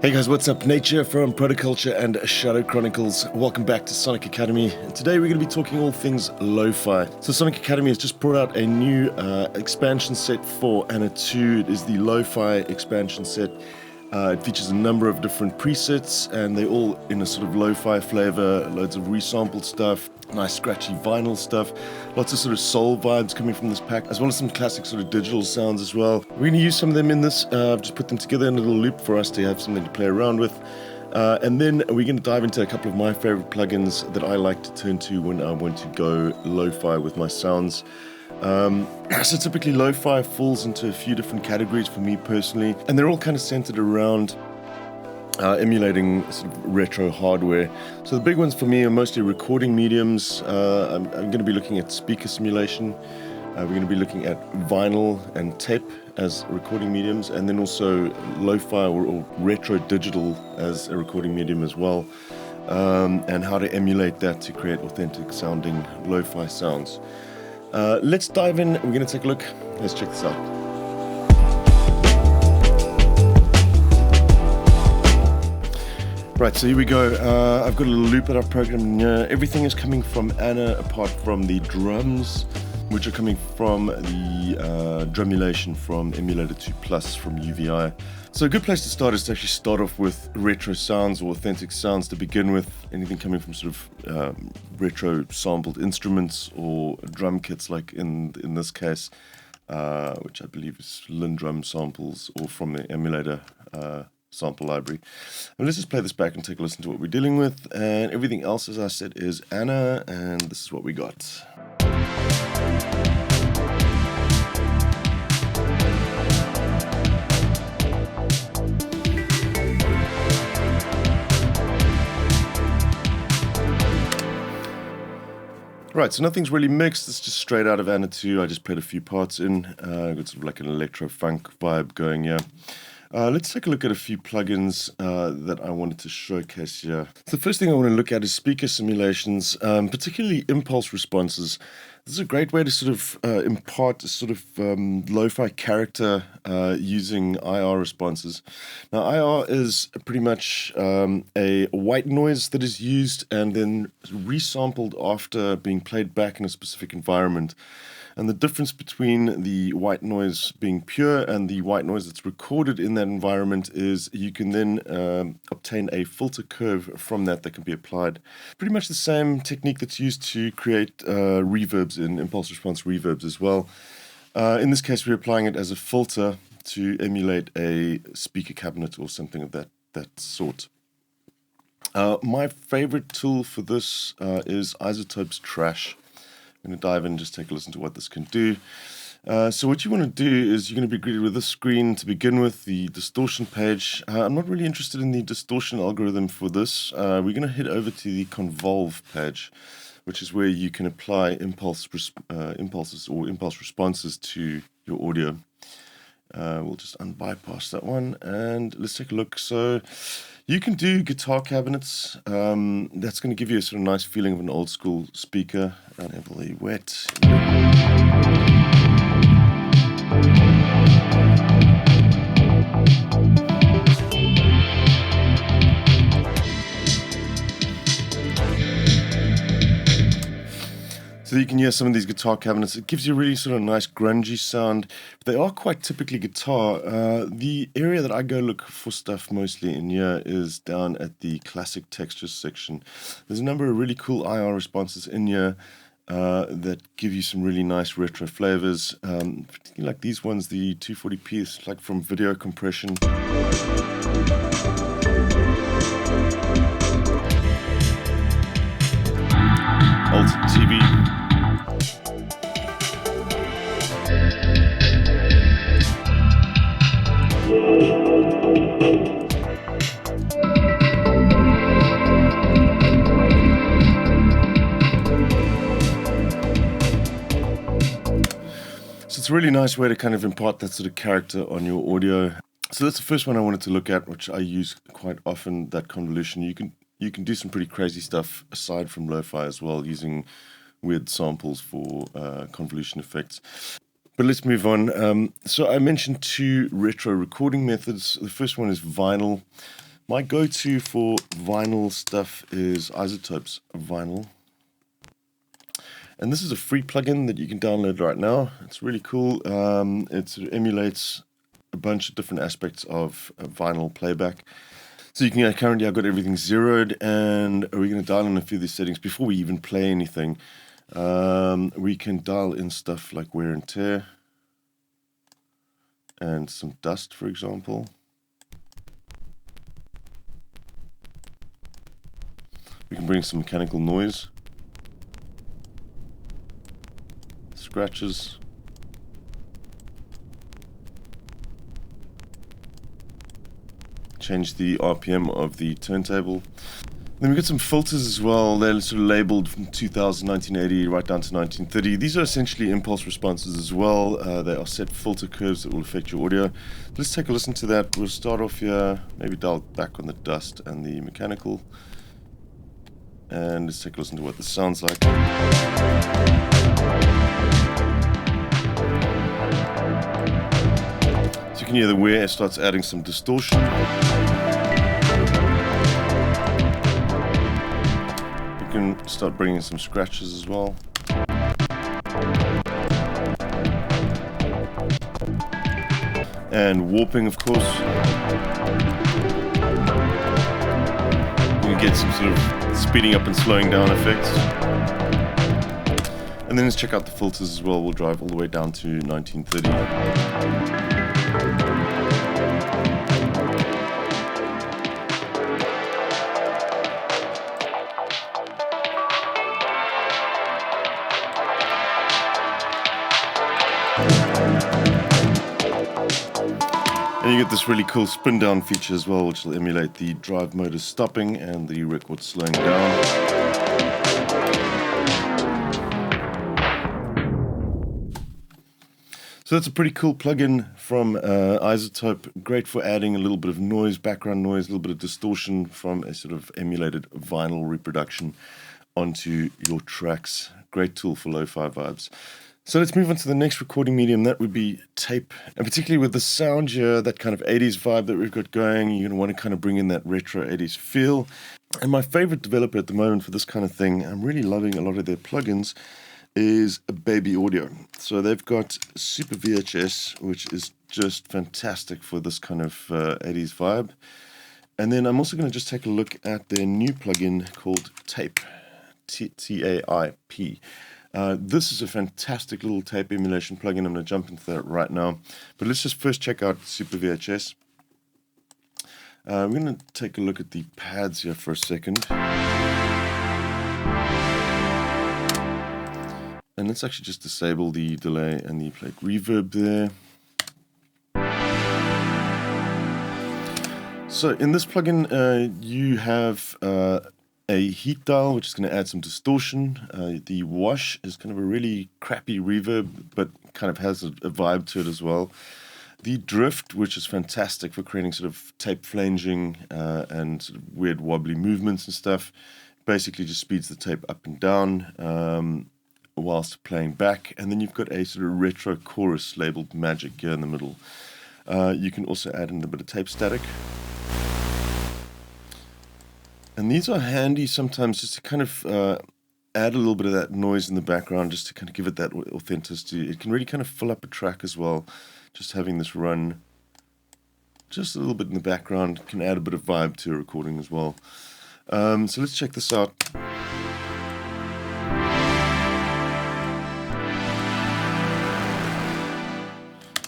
Hey guys, what's up? Nature from Protoculture and Shadow Chronicles. Welcome back to Sonic Academy. And today we're going to be talking all things lo-fi. So Sonic Academy has just brought out a new expansion set for Anna 2. It is the lo-fi expansion set. It features a number of different presets and they're all in a sort of lo-fi flavor, loads of resampled stuff, nice scratchy vinyl stuff, lots of sort of soul vibes coming from this pack, as well as some classic sort of digital sounds as well. We're going to use some of them in this. I've just put them together in a little loop for us to have something to play around with. And then we're going to dive into a couple of my favorite plugins that I like to turn to when I want to go lo-fi with my sounds. So typically lo-fi falls into a few different categories for me personally, and they're all kind of centered around emulating sort of retro hardware. So the big ones for me are mostly recording mediums. I'm going to be looking at speaker simulation. We're going to be looking at vinyl and tape as recording mediums, and then also lo-fi or retro digital as a recording medium as well, and how to emulate that to create authentic sounding lo-fi sounds. Let's dive in. We're going to take a look. Let's check this out. Right, so here we go. I've got a little loop that I've programmed here. Everything is coming from Anna apart from the drums, which are coming from the drumulation from Emulator 2 Plus from UVI. So a good place to start is to actually start off with retro sounds or authentic sounds to begin with. Anything coming from sort of retro sampled instruments or drum kits, like in this case, which I believe is Lindrum samples or from the Emulator sample library. And let's just play this back and take a listen to what we're dealing with. And everything else, as I said, is Anna, and this is what we got. Right, so nothing's really mixed. It's just straight out of Anna 2. I just played a few parts in. Got sort of like an electro-funk vibe going here. Let's take a look at a few plugins that I wanted to showcase here. So the first thing I want to look at is speaker simulations, particularly impulse responses. This is a great way to sort of impart a sort of lo-fi character using IR responses. Now, IR is pretty much a white noise that is used and then resampled after being played back in a specific environment. And the difference between the white noise being pure and the white noise that's recorded in that environment is you can then obtain a filter curve from that can be applied. Pretty much the same technique that's used to create reverbs in impulse response reverbs as well. In this case, we're applying it as a filter to emulate a speaker cabinet or something of that sort. My favorite tool for this is Izotope's Trash. I'm going to dive in and just take a listen to what this can do. So what you want to do is you're going to be greeted with this screen to begin with, the distortion page. I'm not really interested in the distortion algorithm for this. We're going to head over to the convolve page, which is where you can apply impulses or impulse responses to your audio. We'll just unbypass that one and let's take a look. So you can do guitar cabinets. That's going to give you a sort of nice feeling of an old school speaker. Heavily wet. So you can hear some of these guitar cabinets. It gives you a really sort of nice grungy sound. They are quite typically guitar. The area that I go look for stuff mostly in here is down at the classic textures section. There's a number of really cool IR responses in here that give you some really nice retro flavors. Particularly like these ones, the 240p is like from video compression. Alt TV. So it's a really nice way to kind of impart that sort of character on your audio. So that's the first one I wanted to look at, which I use quite often, that convolution. You can do some pretty crazy stuff aside from lo-fi as well, using weird samples for convolution effects. But let's move on. So I mentioned two retro recording methods. The first one is vinyl. My go-to for vinyl stuff is Izotope's vinyl. And this is a free plugin that you can download right now. It's really cool. It emulates a bunch of different aspects of vinyl playback. So you can currently I've got everything zeroed, and we're going to dial in a few of these settings before we even play anything. We can dial in stuff like wear and tear and some dust, for example. We can bring some mechanical noise, scratches, change the RPM of the turntable. Then we've got some filters as well. They're sort of labeled from 2000, 1980 right down to 1930. These are essentially impulse responses as well. They are set filter curves that will affect your audio. Let's take a listen to that. We'll start off here, maybe dial back on the dust and the mechanical. And let's take a listen to what this sounds like. So you can hear the wear, it starts adding some distortion. You can start bringing some scratches as well. And warping, of course. You can get some sort of speeding up and slowing down effects. And then let's check out the filters as well. We'll drive all the way down to 1930. And you get this really cool spin down feature as well, which will emulate the drive motor stopping and the record slowing down. So that's a pretty cool plugin from Izotope. Great for adding a little bit of noise, background noise, a little bit of distortion from a sort of emulated vinyl reproduction onto your tracks. Great tool for lo-fi vibes. So let's move on to the next recording medium. That would be tape. And particularly with the sound here, that kind of 80s vibe that we've got going, you're going to want to kind of bring in that retro 80s feel. And my favorite developer at the moment for this kind of thing, I'm really loving a lot of their plugins, is Baby Audio. So they've got Super VHS, which is just fantastic for this kind of 80s vibe. And then I'm also going to just take a look at their new plugin called Taip, T-A-I-P. This is a fantastic little tape emulation plugin. I'm going to jump into that right now. But let's just first check out Super VHS. We're going to take a look at the pads here for a second. And let's actually just disable the delay and the plate reverb there. So in this plugin, you have a heat dial, which is going to add some distortion. The wash is kind of a really crappy reverb, but kind of has a vibe to it as well. The drift, which is fantastic for creating sort of tape flanging and sort of weird wobbly movements and stuff. Basically just speeds the tape up and down whilst playing back. And then you've got a sort of retro chorus labeled Magic here in the middle. You can also add in a bit of tape static. And these are handy sometimes just to kind of add a little bit of that noise in the background, just to kind of give it that authenticity. It can really kind of fill up a track as well. Just having this run just a little bit in the background can add a bit of vibe to a recording as well. So let's check this out.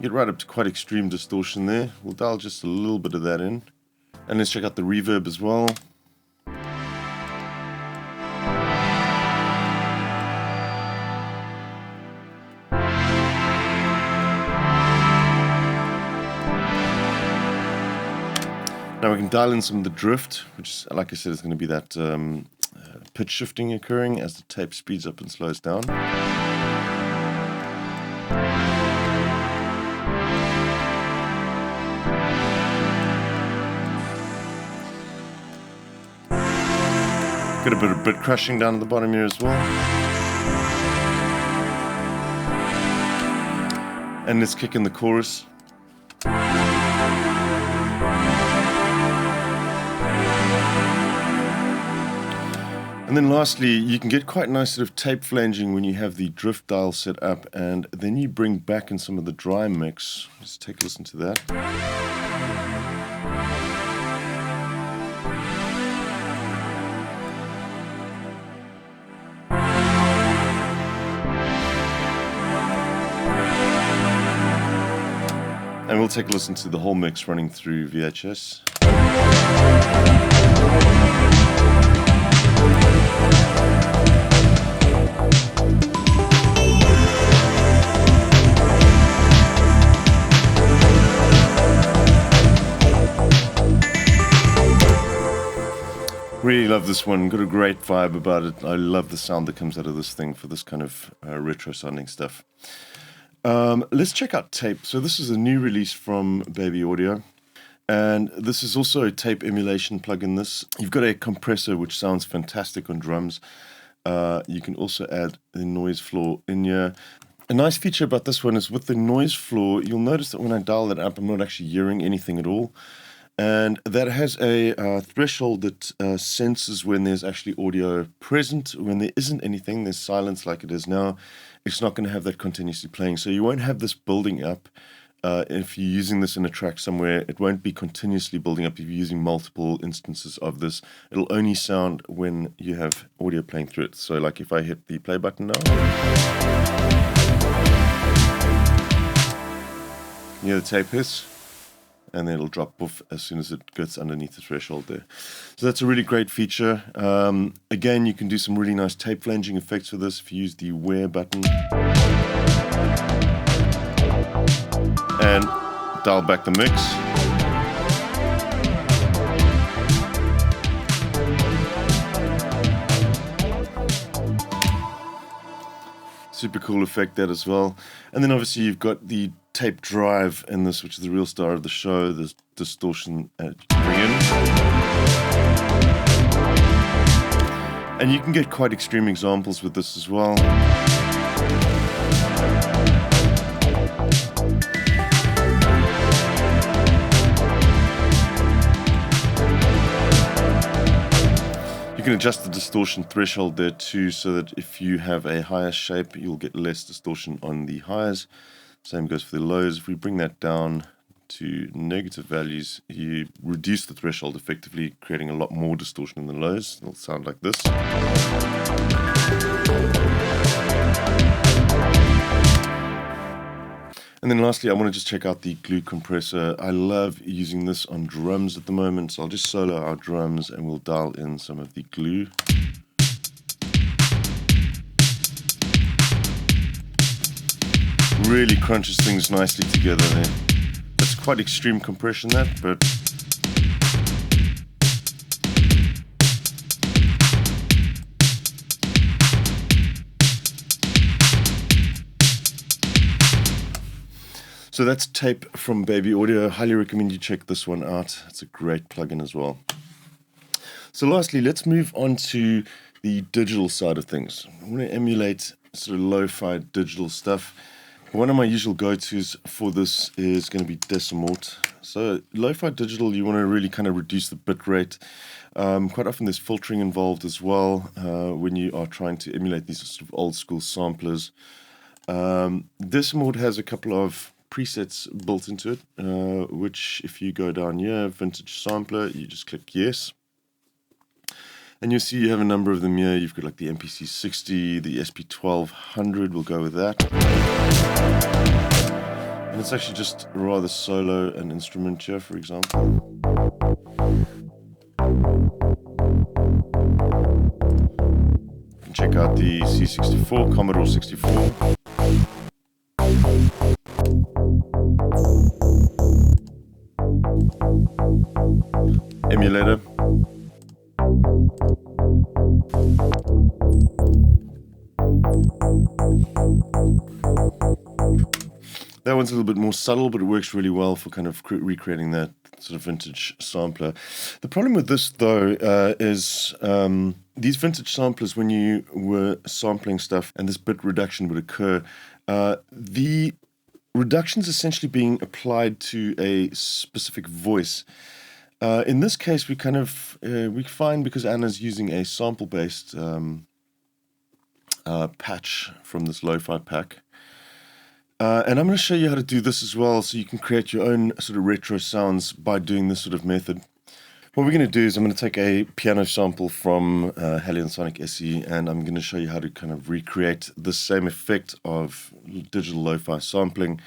Get right up to quite extreme distortion there. We'll dial just a little bit of that in. And let's check out the reverb as well. Now we can dial in some of the drift, which, like I said, is going to be that pitch shifting occurring as the tape speeds up and slows down. Got a bit of bit crushing down at the bottom here as well. And let's kick in the chorus. And then lastly, you can get quite nice sort of tape flanging when you have the drift dial set up, and then you bring back in some of the dry mix. Let's take a listen to that. And we'll take a listen to the whole mix running through VHS. Really love this one, got a great vibe about it. I love the sound that comes out of this thing for this kind of retro sounding stuff. Let's check out Taip. So this is a new release from Baby Audio, and this is also a tape emulation plugin. You've got a compressor which sounds fantastic on drums. You can also add the noise floor in here. A nice feature about this one is with the noise floor, you'll notice that when I dial that up, I'm not actually hearing anything at all. And that has a threshold that senses when there's actually audio present. When there isn't anything, there's silence like it is now. It's not going to have that continuously playing. So you won't have this building up. If you're using this in a track somewhere, it won't be continuously building up. If you're using multiple instances of this, it'll only sound when you have audio playing through it. So like if I hit the play button now, you hear the tape hiss, and then it'll drop off as soon as it gets underneath the threshold there. So that's a really great feature. Again, you can do some really nice tape flanging effects with this if you use the wear button. And dial back the mix. Super cool effect that as well. And then obviously you've got the tape drive in this, which is the real star of the show, the distortion that you can bring in. And you can get quite extreme examples with this as well. You can adjust the distortion threshold there too, so that if you have a higher shape, you'll get less distortion on the highs. Same goes for the lows. If we bring that down to negative values, you reduce the threshold effectively, creating a lot more distortion in the lows. It'll sound like this. And then lastly, I want to just check out the glue compressor. I love using this on drums at the moment, so I'll just solo our drums and we'll dial in some of the glue. Really crunches things nicely together there. That's quite extreme compression that, but so that's Taip from Baby Audio. Highly recommend you check this one out. It's a great plugin as well. So lastly, let's move on to the digital side of things. I want to emulate sort of lo-fi digital stuff. One of my usual go-tos for this is going to be Decimort. So lo-fi digital, you want to really kind of reduce the bit rate. Quite often there's filtering involved as well when you are trying to emulate these sort of old school samplers. Decimort has a couple of presets built into it, which if you go down here, vintage sampler, you just click yes. And you'll see you have a number of them here. You've got like the MPC 60, the SP1200, we'll go with that. And it's actually just rather solo and instrument here, for example. You can check out the C64, Commodore 64. Emulator. That one's a little bit more subtle, but it works really well for kind of recreating that sort of vintage sampler. The problem with this, though, is these vintage samplers, when you were sampling stuff and this bit reduction would occur, the reduction's essentially being applied to a specific voice. In this case, we kind of we find, because Anna's using a sample-based patch from this lo-fi pack. And I'm going to show you how to do this as well, so you can create your own sort of retro sounds by doing this sort of method. What we're going to do is I'm going to take a piano sample from Halion Sonic SE, and I'm going to show you how to kind of recreate the same effect of digital lo-fi sampling,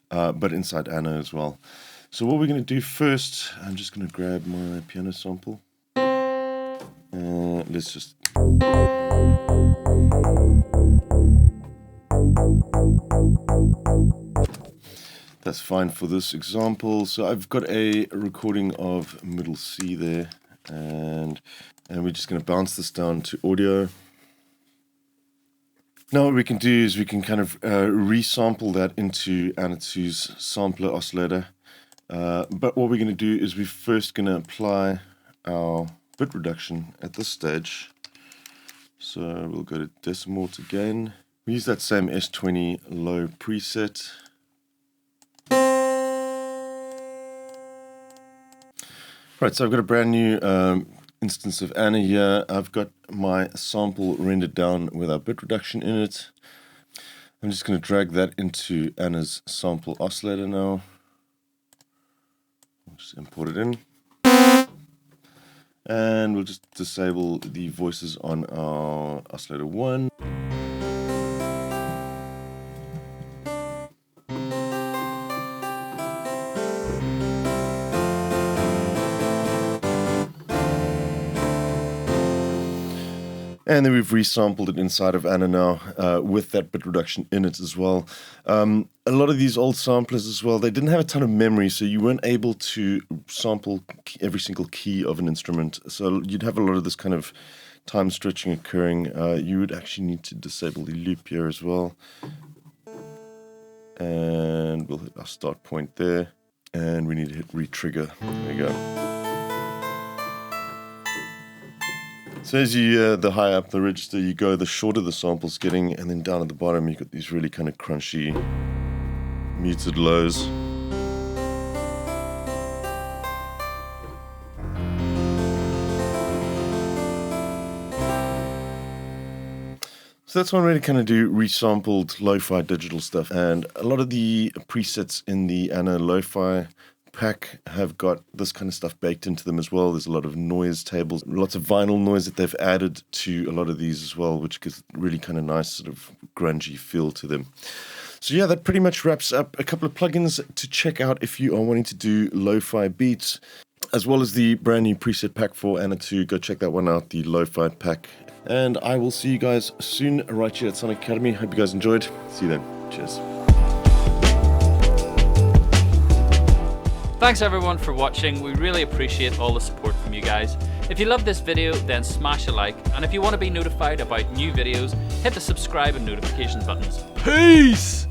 but inside Anna as well. So what we're going to do first, I'm just going to grab my piano sample. Let's just... That's fine for this example. So I've got a recording of middle C there, and we're just going to bounce this down to audio. Now what we can do is we can kind of resample that into Anna 2's sampler oscillator. But what we're going to do is we're first going to apply our bit reduction at this stage. So we'll go to Decimort again. We use that same S20 low preset. Right, so I've got a brand new instance of Anna here. I've got my sample rendered down with our bit reduction in it. I'm just going to drag that into Anna's sample oscillator now. I'll just import it in. And we'll just disable the voices on our oscillator 1. And then we've resampled it inside of Anna now with that bit reduction in it as well. A lot of these old samplers as well, they didn't have a ton of memory, so you weren't able to sample every single key of an instrument. So you'd have a lot of this kind of time stretching occurring. You would actually need to disable the loop here as well. And we'll hit our start point there. And we need to hit re-trigger. There we go. So as you, the higher up the register you go, the shorter the sample's getting, and then down at the bottom you've got these really kind of crunchy, muted lows. So that's one way to kind of do resampled lo-fi digital stuff, and a lot of the presets in the Anna lo-fi pack have got this kind of stuff baked into them as well. There's a lot of noise tables, lots of vinyl noise that they've added to a lot of these as well, which gives really kind of nice sort of grungy feel to them. So yeah, that pretty much wraps up a couple of plugins to check out if you are wanting to do lo-fi beats, as well as the brand new preset pack for Anna 2. Go check that one out, the lo-fi pack. And I will see you guys soon right here at Sonic Academy. Hope you guys enjoyed. See you then. Cheers. Thanks everyone for watching. We really appreciate all the support from you guys. If you love this video, then smash a like, and if you want to be notified about new videos, hit the subscribe and notifications buttons. Peace!